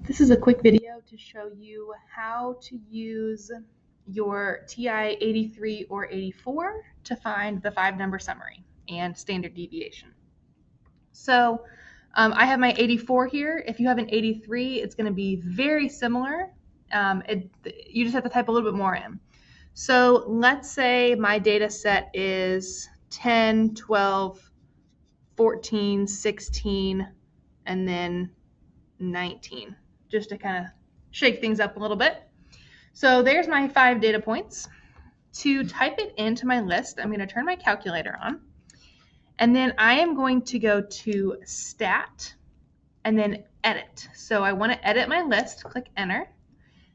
This is a quick video to show you how to use your TI 83 or 84 to find the 5-number summary and standard deviation. So I have my 84 here. If you have an 83, it's going to be very similar. You just have to type a little bit more in. So let's say my data set is 10, 12, 14, 16, and then 19, just to kind of shake things up a little bit. So there's my 5 data points. To type it into my list, I'm going to turn my calculator on, and then I am going to go to Stat and then Edit. So I want to edit my list, click Enter.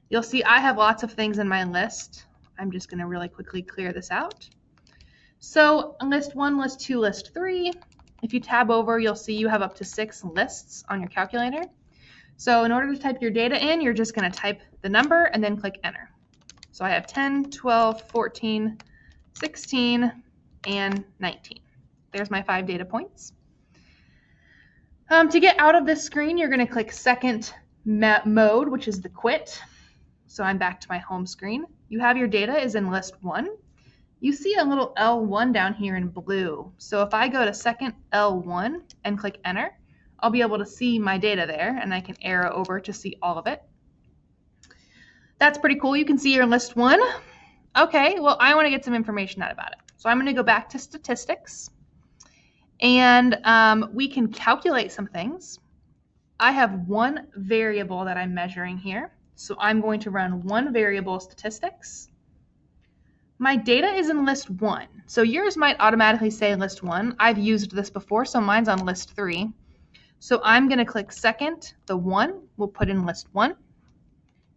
You'll see I have lots of things in my list. I'm just going to really quickly clear this out. So list 1, list 2, list 3. If you tab over, you'll see you have up to 6 lists on your calculator. So in order to type your data in, you're just going to type the number and then click Enter. So I have 10, 12, 14, 16, and 19. There's my 5 data points. To get out of this screen, you're going to click Second Mode, which is the Quit. So I'm back to my home screen. You have your data is in list 1. You see a little L1 down here in blue. So if I go to Second L1 and click Enter, I'll be able to see my data there, and I can arrow over to see all of it. That's pretty cool. You can see your list 1. Okay, well, I want to get some information out about it. So I'm going to go back to statistics, and we can calculate some things. I have one variable that I'm measuring here, so I'm going to run one variable statistics. My data is in list 1, so yours might automatically say list 1. I've used this before, so mine's on list 3. So I'm going to click second, the 1, we'll put in list 1.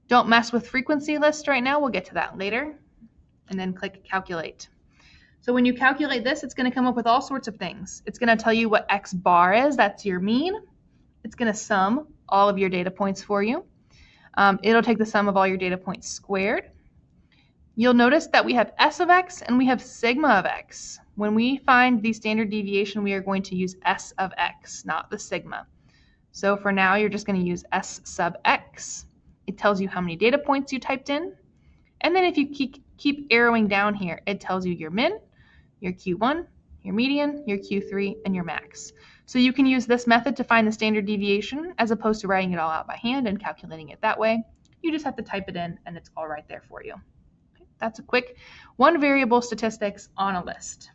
Don't mess with frequency list right now, we'll get to that later. And then click calculate. So when you calculate this, it's going to come up with all sorts of things. It's going to tell you what X bar is, that's your mean. It's going to sum all of your data points for you. It'll take the sum of all your data points squared. You'll notice that we have S of X and we have sigma of X. When we find the standard deviation, we are going to use S of X, not the sigma. So for now, you're just going to use S sub X. It tells you how many data points you typed in. And then if you keep arrowing down here, it tells you your min, your Q1, your median, your Q3, and your max. So you can use this method to find the standard deviation as opposed to writing it all out by hand and calculating it that way. You just have to type it in and it's all right there for you. That's a quick one variable statistics on a list.